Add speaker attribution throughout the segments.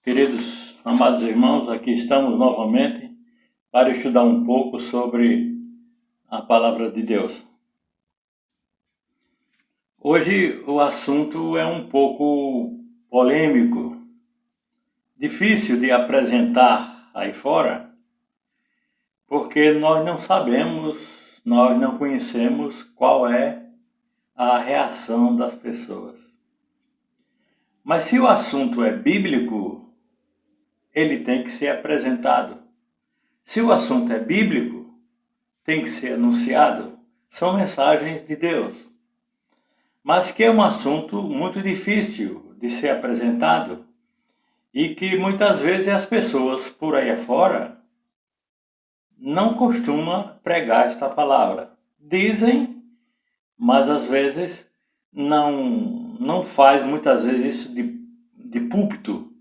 Speaker 1: Queridos, amados irmãos, aqui estamos novamente para estudar um pouco sobre a palavra de Deus. Hoje o assunto é um pouco polêmico, difícil de apresentar aí fora, porque nós não sabemos, nós não conhecemos qual é a reação das pessoas. Mas se o assunto é bíblico, ele tem que ser apresentado. Se o assunto é bíblico, tem que ser anunciado. São mensagens de Deus. Mas que é um assunto muito difícil de ser apresentado e que muitas vezes as pessoas por aí afora não costumam pregar esta palavra. Dizem, mas às vezes não faz muitas vezes isso de púlpito.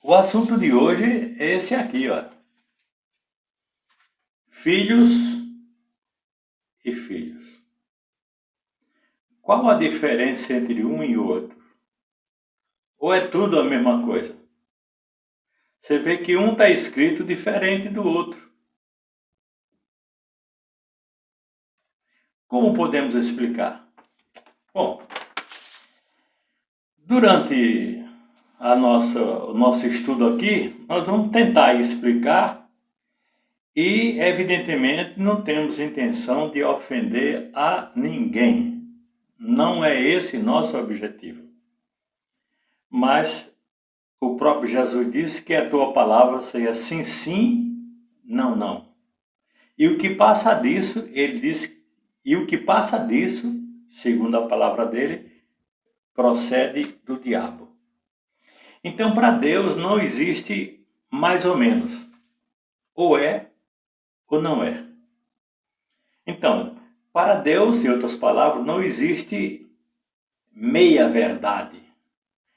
Speaker 1: O assunto de hoje é esse aqui, ó. Filhos e filhos. Qual a diferença entre um e outro? Ou é tudo a mesma coisa? Você vê que um está escrito diferente do outro. Como podemos explicar? Bom, durante o nosso estudo aqui, nós vamos tentar explicar e, evidentemente, não temos intenção de ofender a ninguém. Não é esse nosso objetivo. Mas o próprio Jesus disse que a tua palavra seja sim, sim, não, não. E o que passa disso, ele diz, e o que passa disso, segundo a palavra dele, procede do diabo. Então, para Deus não existe mais ou menos. Ou é ou não é. Então, para Deus, em outras palavras, não existe meia verdade.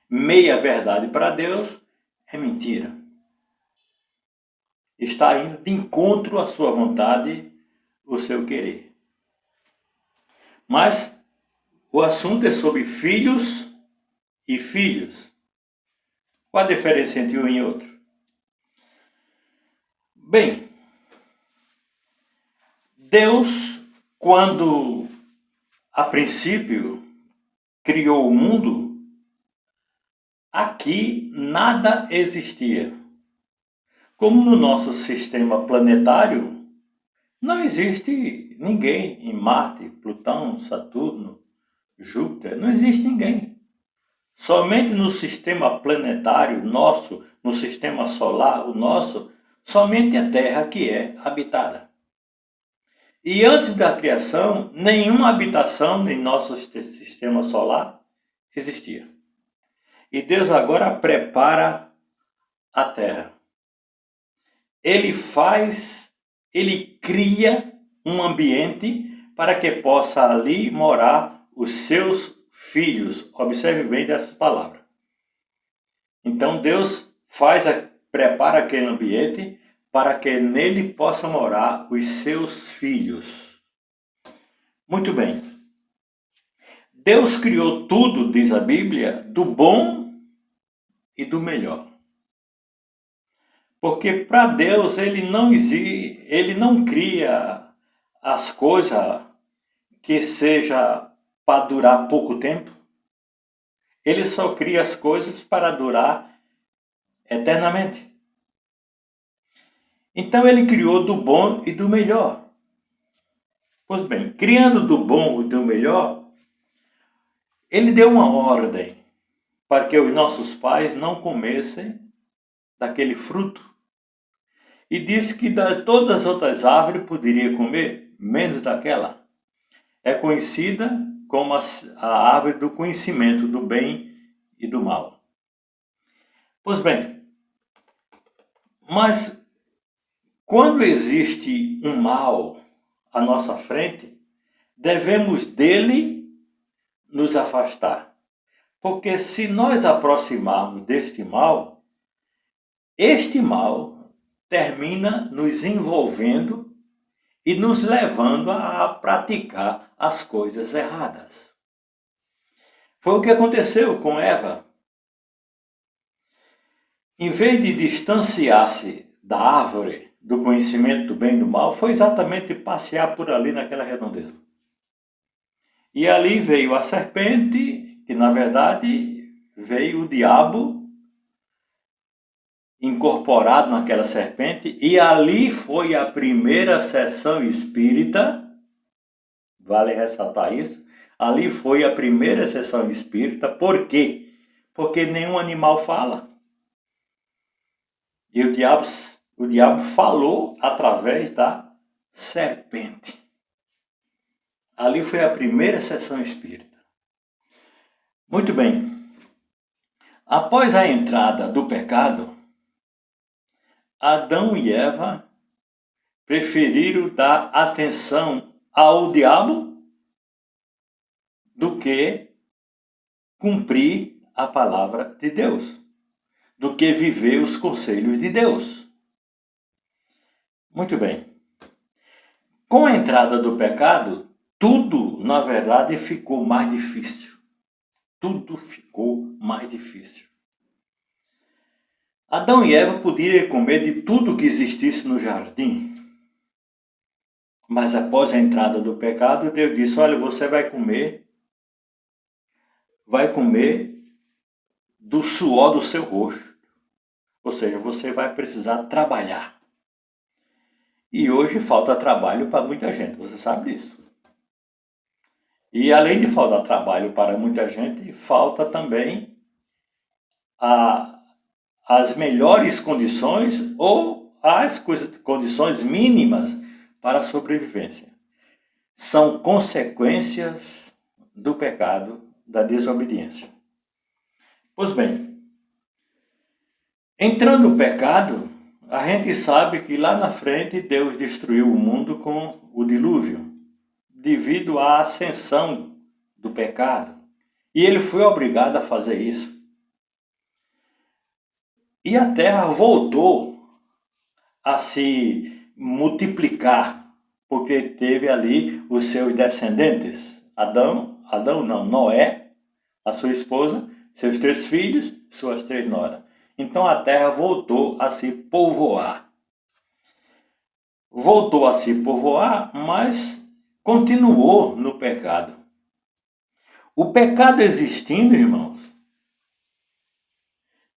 Speaker 1: Meia verdade para Deus é mentira. Está indo de encontro à sua vontade, o seu querer. Mas o assunto é sobre filhos e filhos. Qual a diferença entre um e outro? Bem, Deus, quando a princípio criou o mundo, aqui nada existia. Como no nosso sistema planetário, não existe ninguém em Marte, Plutão, Saturno, Júpiter, não existe ninguém. Somente no sistema planetário nosso, no sistema solar, o nosso, somente a Terra que é habitada. E antes da criação, nenhuma habitação em nosso sistema solar existia. E Deus agora prepara a Terra. Ele cria um ambiente para que possa ali morar os seus filhos. Observe bem dessas palavras. Então Deus prepara aquele ambiente para que nele possam morar os seus filhos. Muito bem. Deus criou tudo, diz a Bíblia, do bom e do melhor. Porque para Deus ele não cria as coisas que seja para durar pouco tempo. Ele só cria as coisas para durar eternamente. Então ele criou do bom e do melhor. Pois bem, criando do bom e do melhor, ele deu uma ordem para que os nossos pais não comessem daquele fruto. E disse que de todas as outras árvores poderia comer, menos daquela. É conhecida como a árvore do conhecimento do bem e do mal. Pois bem, mas quando existe um mal à nossa frente, devemos dele nos afastar. Porque se nós aproximarmos deste mal, este mal termina nos envolvendo e nos levando a praticar as coisas erradas. Foi o que aconteceu com Eva. em vez de distanciar-se da árvore do conhecimento do bem e do mal, foi exatamente passear por ali naquela redondeza. E ali veio a serpente, que na verdade veio o diabo incorporado naquela serpente, e ali foi a primeira sessão espírita, vale ressaltar isso, ali foi a primeira sessão espírita. Por quê? Porque nenhum animal fala. E o diabo falou através da serpente. Ali foi a primeira sessão espírita. Muito bem. Após a entrada do pecado, Adão e Eva preferiram dar atenção ao diabo do que cumprir a palavra de Deus, do que viver os conselhos de Deus. Muito bem. Com a entrada do pecado, tudo, na verdade, ficou mais difícil. Tudo ficou mais difícil. Adão e Eva podiam comer de tudo que existisse no jardim. Mas após a entrada do pecado, Deus disse: olha, você vai comer do suor do seu rosto. Ou seja, você vai precisar trabalhar. E hoje falta trabalho para muita gente, você sabe disso. E além de faltar trabalho para muita gente, falta também as melhores condições ou as condições mínimas para a sobrevivência. São consequências do pecado, da desobediência. Pois bem, entrando o pecado, a gente sabe que lá na frente Deus destruiu o mundo com o dilúvio, devido à ascensão do pecado. E ele foi obrigado a fazer isso. E a terra voltou a se multiplicar, porque teve ali os seus descendentes. Noé, a sua esposa, seus 3 filhos, suas 3 noras. Então a terra voltou a se povoar. Voltou a se povoar, mas continuou no pecado. O pecado existindo, irmãos,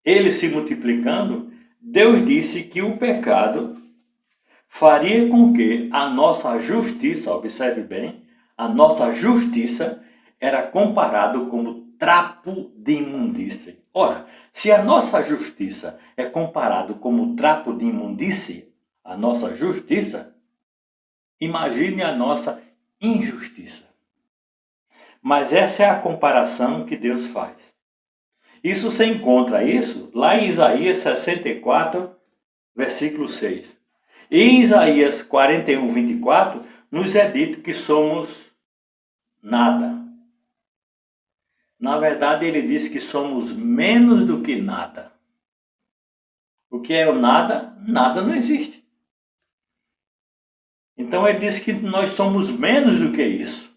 Speaker 1: ele se multiplicando, Deus disse que o pecado faria com que a nossa justiça, observe bem, a nossa justiça era comparado como trapo de imundície. Ora, se a nossa justiça é comparado como trapo de imundície, a nossa justiça, imagine a nossa injustiça. Mas essa é a comparação que Deus faz. Isso você encontra isso lá em Isaías 64, versículo 6. E em Isaías 41, 24, nos é dito que somos nada. Na verdade, ele diz que somos menos do que nada. O que é o nada? Nada não existe. Então ele diz que nós somos menos do que isso,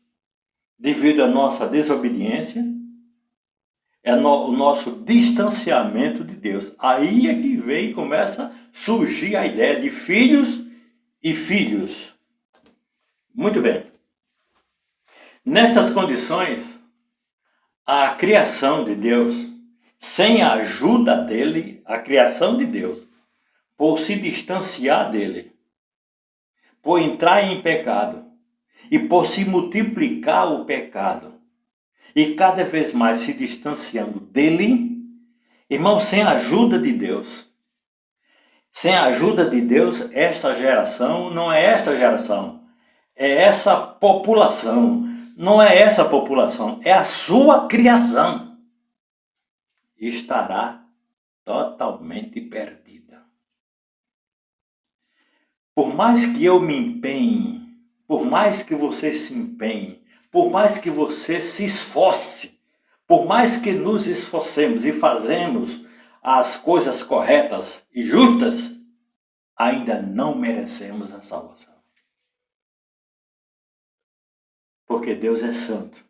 Speaker 1: devido à nossa desobediência, o nosso distanciamento de Deus. Aí é que vem e começa a surgir a ideia de filhos e filhos. Muito bem. Nestas condições, a criação de Deus, sem a ajuda dele, a criação de Deus, por se distanciar dele, por entrar em pecado e por se multiplicar o pecado, e cada vez mais se distanciando dele, irmão, sem a ajuda de Deus, esta geração não é esta geração, é essa população, não é essa população, é a sua criação, estará totalmente perdida. Por mais que eu me empenhe, por mais que você se empenhe, por mais que você se esforce, por mais que nos esforcemos e fazemos as coisas corretas e justas, ainda não merecemos a salvação. Porque Deus é santo.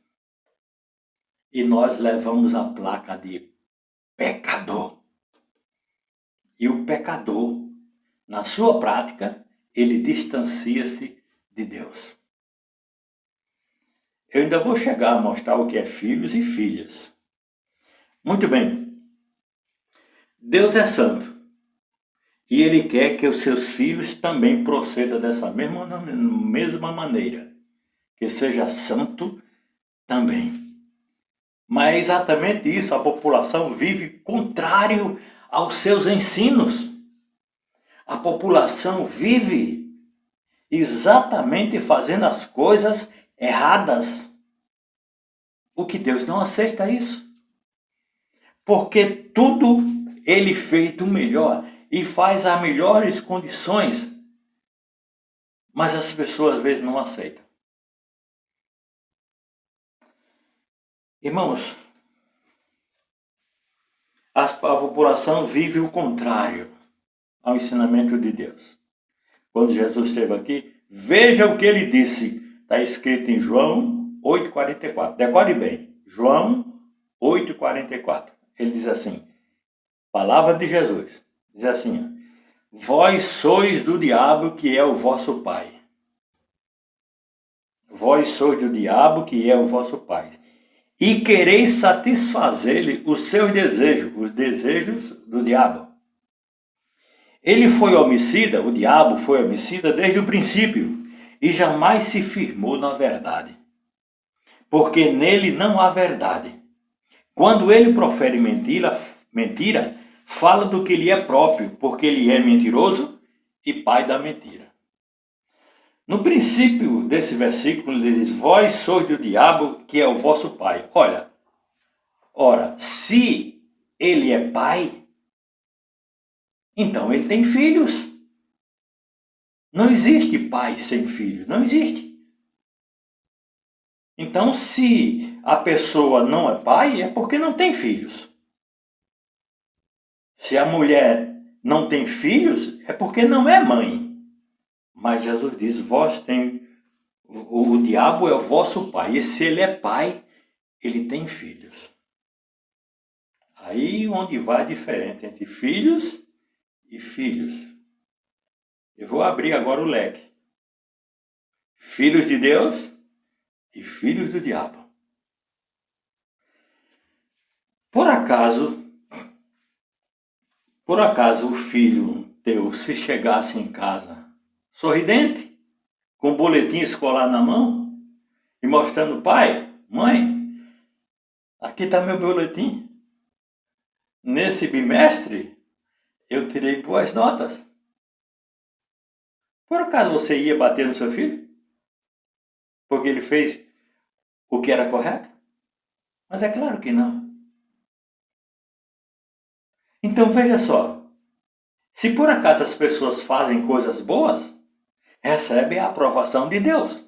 Speaker 1: E nós levamos a placa de pecador. pecador, na sua prática, ele distancia-se de Deus. Eu ainda vou chegar a mostrar o que é filhos e filhas. Muito bem. Deus é santo. E Ele quer que os seus filhos também procedam dessa mesma maneira. Que seja santo também. Mas é exatamente isso, a população vive contrário aos seus ensinos. A população vive exatamente fazendo as coisas erradas. O que Deus não aceita isso. Porque tudo Ele fez do melhor e faz as melhores condições. Mas as pessoas às vezes não aceitam. Irmãos, a população vive o contrário ao ensinamento de Deus. Quando Jesus esteve aqui, veja o que ele disse. Está escrito em João 8,44. Decore bem. João 8,44. Ele diz assim, palavra de Jesus. Diz assim, vós sois do diabo que é o vosso pai. Vós sois do diabo que é o vosso pai. E quereis satisfazer-lhe os seus desejos, os desejos do diabo. Ele foi homicida, o diabo foi homicida desde o princípio, e jamais se firmou na verdade. Porque nele não há verdade. Quando ele profere mentira, fala do que lhe é próprio, porque ele é mentiroso e pai da mentira. No princípio desse versículo, ele diz, vós sois do diabo, que é o vosso pai. Ora, se ele é pai, então ele tem filhos. Não existe pai sem filhos, não existe. Então, se a pessoa não é pai, é porque não tem filhos. Se a mulher não tem filhos, é porque não é mãe. Mas Jesus diz, o diabo é o vosso pai. E se ele é pai, ele tem filhos. Aí onde vai a diferença entre filhos e filhos. Eu vou abrir agora o leque. Filhos de Deus e filhos do diabo. Por acaso o filho teu, se chegasse em casa sorridente, com um boletim escolar na mão, e mostrando, pai, mãe, aqui está meu boletim. Nesse bimestre, eu tirei boas notas. Por acaso você ia bater no seu filho? Porque ele fez o que era correto? Mas é claro que não. Então veja só, se por acaso as pessoas fazem coisas boas, recebem a aprovação de Deus.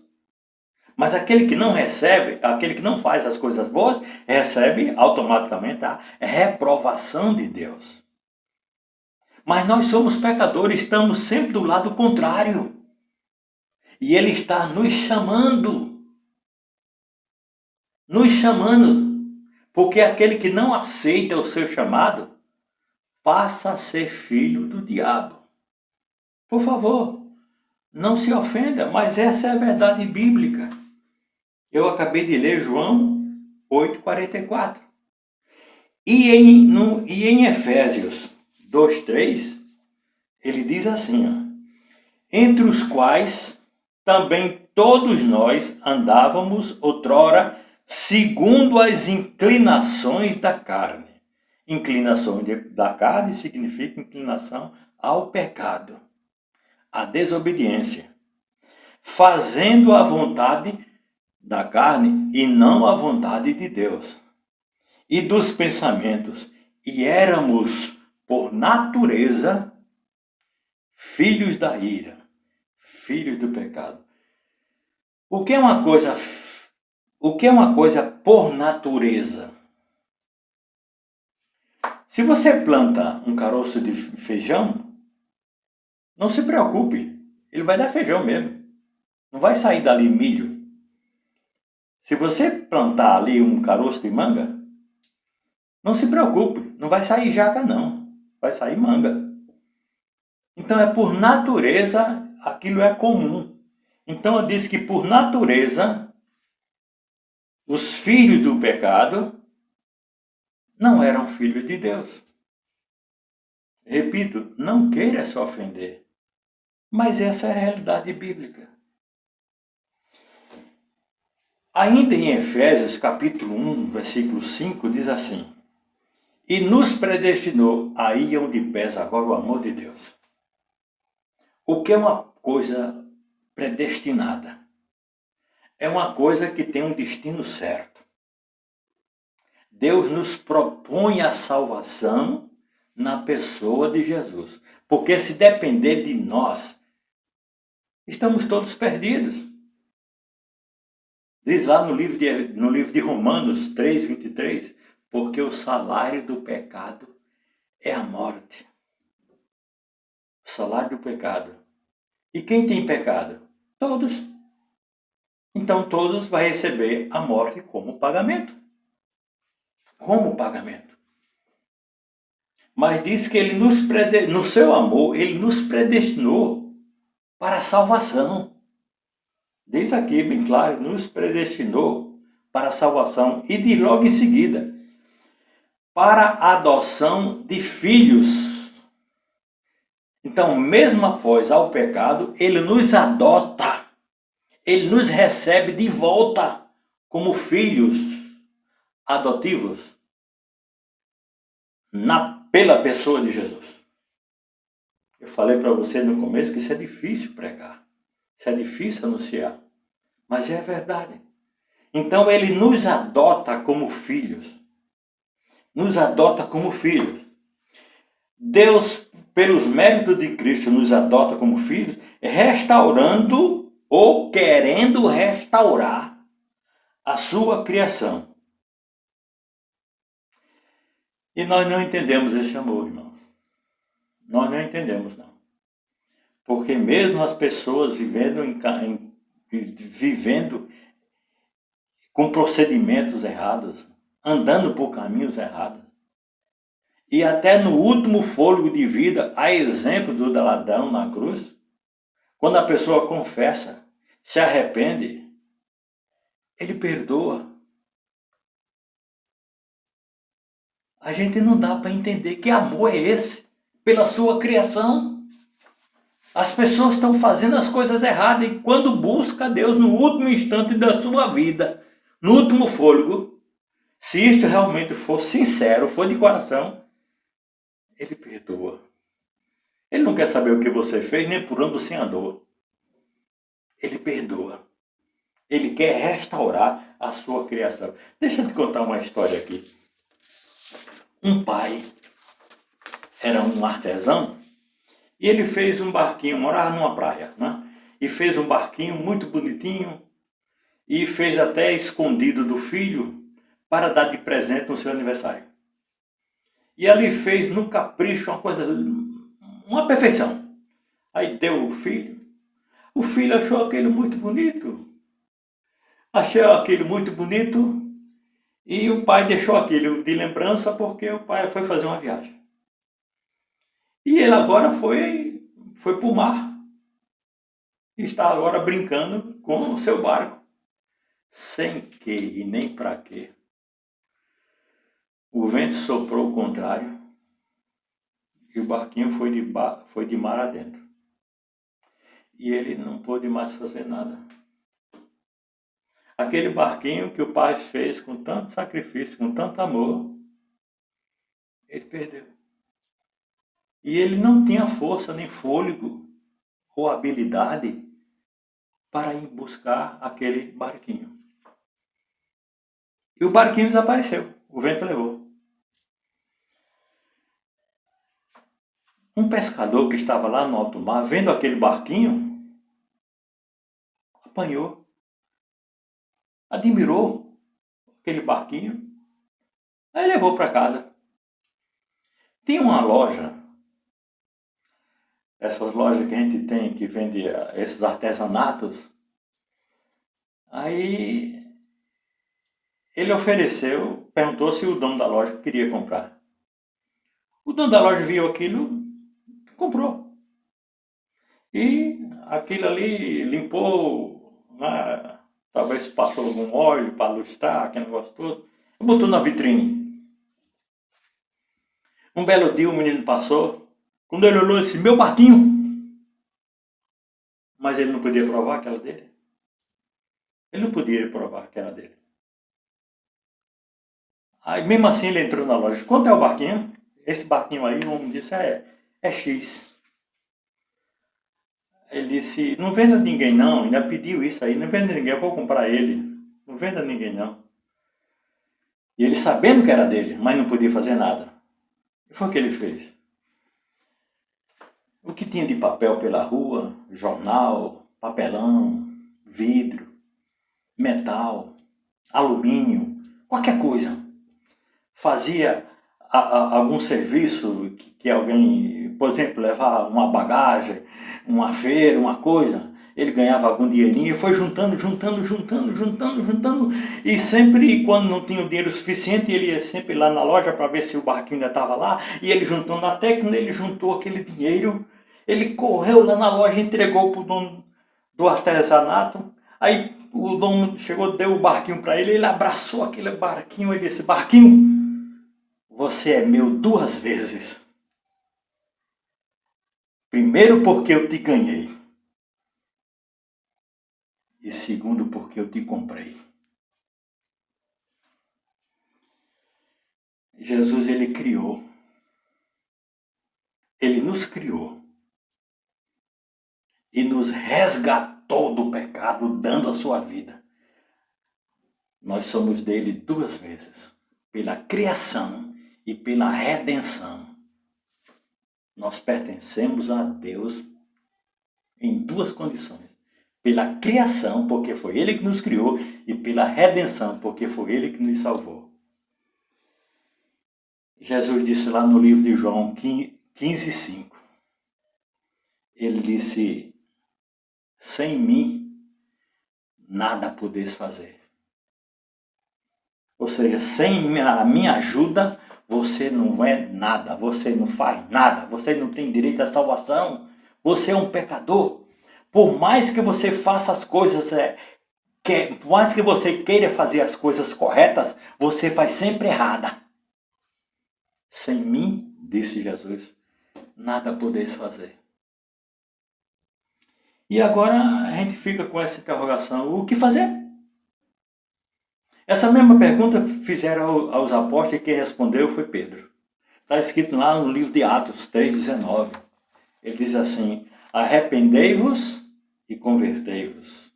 Speaker 1: Mas aquele que não recebe, aquele que não faz as coisas boas, recebe automaticamente a reprovação de Deus. Mas nós somos pecadores, estamos sempre do lado contrário. E Ele está nos chamando. Nos chamando. Porque aquele que não aceita o seu chamado, passa a ser filho do diabo. Por favor, não se ofenda, mas essa é a verdade bíblica. Eu acabei de ler João 8,44. E em Efésios 2,3, ele diz assim, entre os quais também todos nós andávamos outrora segundo as inclinações da carne. Inclinação da carne significa inclinação ao pecado, à desobediência, fazendo a vontade da carne e não a vontade de Deus, e dos pensamentos, e éramos, por natureza, filhos da ira, filhos do pecado. O que é uma coisa por natureza? Se você planta um caroço de feijão, não se preocupe, ele vai dar feijão mesmo. Não vai sair dali milho. Se você plantar ali um caroço de manga, não se preocupe, não vai sair jaca não, vai sair manga. Então é por natureza, aquilo é comum. Então eu disse que por natureza, os filhos do pecado não eram filhos de Deus. Repito, não queira se ofender, mas essa é a realidade bíblica. Ainda em Efésios capítulo 1, versículo 5, diz assim: e nos predestinou, aí é onde pesa agora o amor de Deus. O que é uma coisa predestinada? É uma coisa que tem um destino certo. Deus nos propõe a salvação na pessoa de Jesus. Porque se depender de nós, estamos todos perdidos. Diz lá no livro de Romanos 3:23, porque o salário do pecado é a morte. O salário do pecado. E quem tem pecado? Todos. Então todos vão receber a morte como pagamento. Como pagamento. Mas diz que ele no seu amor, ele nos predestinou para a salvação. Diz aqui bem claro, nos predestinou para a salvação. E diz logo em seguida, para a adoção de filhos. Então, mesmo após ao pecado, ele nos adota. Ele nos recebe de volta como filhos adotivos pela pessoa de Jesus. Eu falei para você no começo que isso é difícil pregar, isso é difícil anunciar, mas é verdade. Então ele nos adota como filhos, nos adota como filhos. Deus, pelos méritos de Cristo, nos adota como filhos, restaurando ou querendo restaurar a sua criação. E nós não entendemos esse amor, irmãos. Nós não entendemos, não. Porque mesmo as pessoas vivendo com procedimentos errados, andando por caminhos errados, e até no último fôlego de vida, a exemplo do ladrão na cruz, quando a pessoa confessa, se arrepende, ele perdoa. A gente não dá para entender que amor é esse pela sua criação. As pessoas estão fazendo as coisas erradas e quando busca Deus no último instante da sua vida, no último fôlego, se isto realmente for sincero, for de coração, ele perdoa. Ele não quer saber o que você fez, nem por onde você andou. Ele perdoa. Ele quer restaurar a sua criação. Deixa eu te contar uma história aqui. Um pai era um artesão e ele fez um barquinho, morava numa praia, né? E fez um barquinho muito bonitinho e fez até escondido do filho para dar de presente no seu aniversário. E ali fez no capricho uma coisa, uma perfeição. Aí deu o filho. O filho achou aquilo muito bonito. Achou aquilo muito bonito e o pai deixou aquilo de lembrança porque o pai foi fazer uma viagem. E ele agora foi para o mar. E está agora brincando com o seu barco. Sem que e nem para quê. O vento soprou o contrário e o barquinho foi de mar adentro. E ele não pôde mais fazer nada. Aquele barquinho que o pai fez com tanto sacrifício, com tanto amor, ele perdeu. E ele não tinha força, nem fôlego ou habilidade para ir buscar aquele barquinho. E o barquinho desapareceu, o vento levou. Um pescador que estava lá no alto mar, vendo aquele barquinho, apanhou, admirou aquele barquinho, aí levou para casa. Tinha uma loja, essas lojas que a gente tem que vende esses artesanatos, aí ele ofereceu, perguntou se o dono da loja queria comprar. O dono da loja viu aquilo, comprou. E aquilo ali limpou, né? Talvez passou algum óleo para lustrar, aquele negócio todo. Botou na vitrine. Um belo dia o menino passou. Quando ele olhou, disse, meu barquinho. Mas ele não podia provar que era dele. Ele não podia provar que era dele. Aí mesmo assim ele entrou na loja. Quanto é o barquinho? Esse barquinho aí, o homem disse, é X. Ele disse, não venda ninguém não, ainda pediu isso aí, não venda ninguém, eu vou comprar ele. Não venda ninguém não. E ele sabendo que era dele, mas não podia fazer nada. E foi o que ele fez. O que tinha de papel pela rua, jornal, papelão, vidro, metal, alumínio, qualquer coisa. Fazia algum serviço que alguém, por exemplo, levar uma bagagem, uma feira, uma coisa, ele ganhava algum dinheirinho e foi juntando, e sempre quando não tinha o dinheiro suficiente, ele ia sempre lá na loja para ver se o barquinho ainda estava lá, e ele juntando, até que quando ele juntou aquele dinheiro, ele correu lá na loja e entregou para o dono do artesanato. Aí o dono chegou, deu o barquinho para ele, ele abraçou aquele barquinho e disse, barquinho, você é meu 2 vezes. Primeiro porque eu te ganhei. E segundo porque eu te comprei. Jesus, ele criou. Ele nos criou. E nos resgatou do pecado, dando a sua vida. Nós somos dele 2 vezes. Pela criação e pela redenção. Nós pertencemos a Deus em 2 condições. Pela criação, porque foi Ele que nos criou, e pela redenção, porque foi Ele que nos salvou. Jesus disse lá no livro de João 15:5. Ele disse, sem mim, nada podeis fazer. Ou seja, sem a minha ajuda, você não é nada, você não faz nada, você não tem direito à salvação, você é um pecador. Por mais que você faça as coisas, por mais que você queira fazer as coisas corretas, você faz sempre errada. Sem mim, disse Jesus, nada podeis fazer. E agora a gente fica com essa interrogação, o que fazer? Essa mesma pergunta fizeram aos apóstolos e quem respondeu foi Pedro. Está escrito lá no livro de Atos 3,19. Ele diz assim, arrependei-vos e convertei-vos,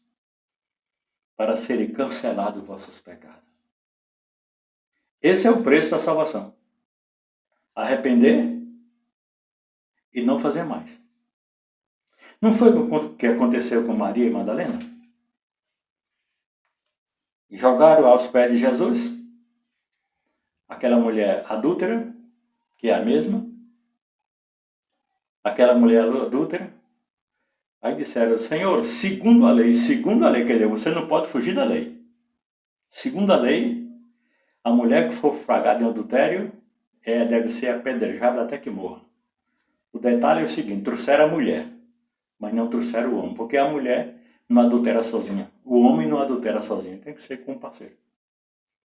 Speaker 1: para serem cancelados vossos pecados. Esse é o preço da salvação. Arrepender e não fazer mais. Não foi o que aconteceu com Maria e Madalena? Jogaram aos pés de Jesus aquela mulher adúltera, que é a mesma, aquela mulher adúltera. Aí disseram, Senhor, segundo a lei, quer dizer, você não pode fugir da lei. Segundo a lei, a mulher que for flagrada em adultério deve ser apedrejada até que morra. O detalhe é o seguinte, trouxeram a mulher, mas não trouxeram o homem, porque a mulher não adultera sozinha. O homem não adultera sozinho, tem que ser com um parceiro.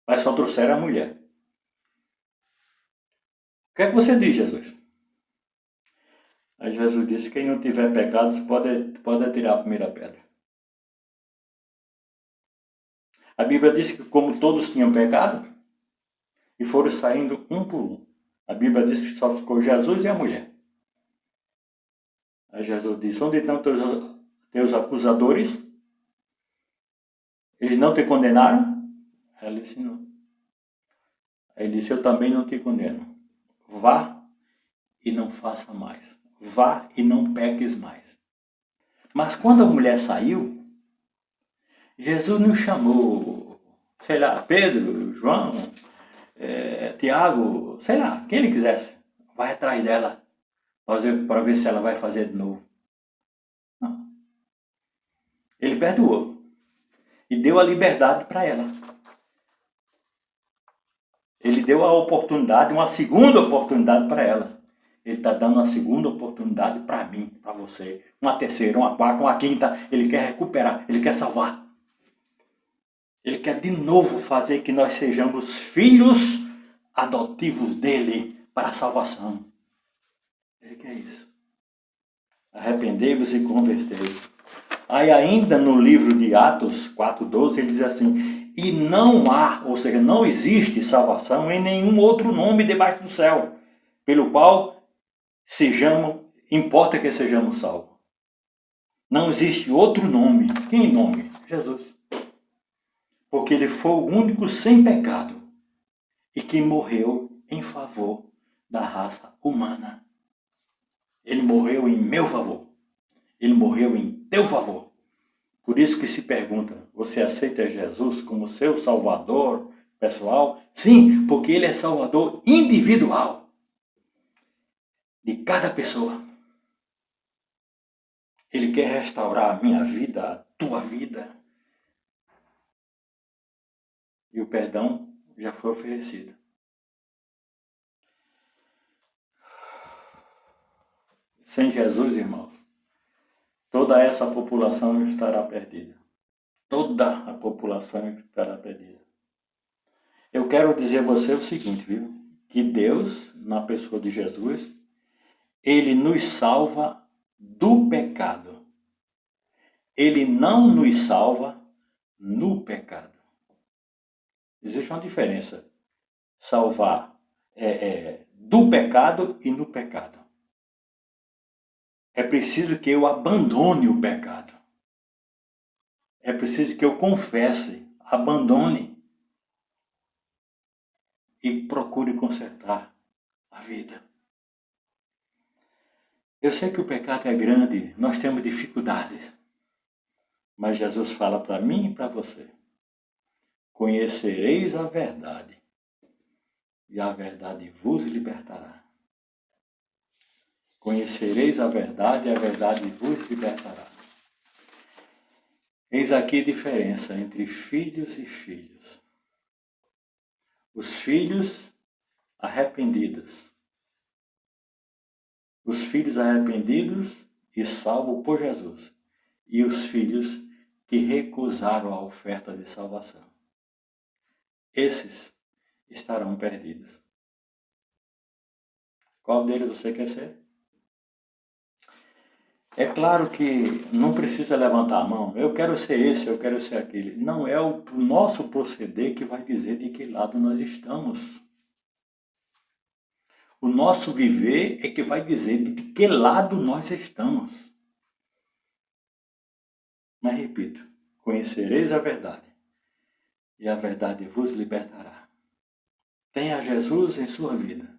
Speaker 1: Mas só trouxeram a mulher. O que é que você diz, Jesus? Aí Jesus disse, quem não tiver pecados pode atirar a primeira pedra. A Bíblia diz que como todos tinham pecado, e foram saindo um por um. A Bíblia diz que só ficou Jesus e a mulher. Aí Jesus disse, onde estão teus acusadores? Eles não te condenaram? Ela disse, não. Aí ele disse, eu também não te condeno. Vá e não faça mais. Vá e não peques mais. Mas quando a mulher saiu, Jesus não chamou, sei lá, Pedro, João, Tiago, sei lá, quem ele quisesse. Vai atrás dela para ver se ela vai fazer de novo. Não. Ele perdoou e deu a liberdade para ela. Ele deu a oportunidade, uma segunda oportunidade para ela. Ele está dando uma segunda oportunidade para mim, para você. Uma terceira, uma quarta, uma quinta. Ele quer recuperar, ele quer salvar. Ele quer de novo fazer que nós sejamos filhos adotivos dele para a salvação. Ele quer isso. Arrependei-vos e convertei. Aí ainda no livro de Atos 4:12 ele diz assim: e não há, ou seja, não existe salvação em nenhum outro nome debaixo do céu, pelo qual importa que sejamos salvos. Não existe outro nome. Que nome? Jesus. Porque ele foi o único sem pecado e que morreu em favor da raça humana. Ele morreu em meu favor. Ele morreu em teu favor. Por isso que se pergunta, você aceita Jesus como seu salvador pessoal? Sim, porque ele é salvador individual de cada pessoa. Ele quer restaurar a minha vida, a tua vida. E o perdão já foi oferecido. Sem Jesus, irmãos, toda essa população estará perdida. Toda a população estará perdida. Eu quero dizer a você o seguinte, viu? Que Deus, na pessoa de Jesus, ele nos salva do pecado. Ele não nos salva no pecado. Existe uma diferença. Salvar do pecado e no pecado. É preciso que eu abandone o pecado. É preciso que eu confesse, abandone e procure consertar a vida. Eu sei que o pecado é grande, nós temos dificuldades. Mas Jesus fala para mim e para você: conhecereis a verdade, e a verdade vos libertará. Conhecereis a verdade, e a verdade vos libertará. Eis aqui a diferença entre filhos e filhos. Os filhos arrependidos. Os filhos arrependidos e salvos por Jesus. E os filhos que recusaram a oferta de salvação. Esses estarão perdidos. Qual deles você quer ser? É claro que não precisa levantar a mão. Eu quero ser esse, eu quero ser aquele. Não é o nosso proceder que vai dizer de que lado nós estamos. O nosso viver é que vai dizer de que lado nós estamos. Mas repito, conhecereis a verdade, e a verdade vos libertará. Tenha Jesus em sua vida,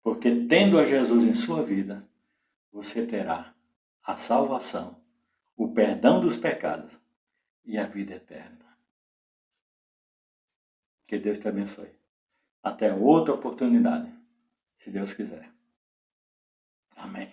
Speaker 1: porque tendo a Jesus em sua vida, você terá a salvação, o perdão dos pecados e a vida eterna. Que Deus te abençoe. Até outra oportunidade, se Deus quiser. Amém.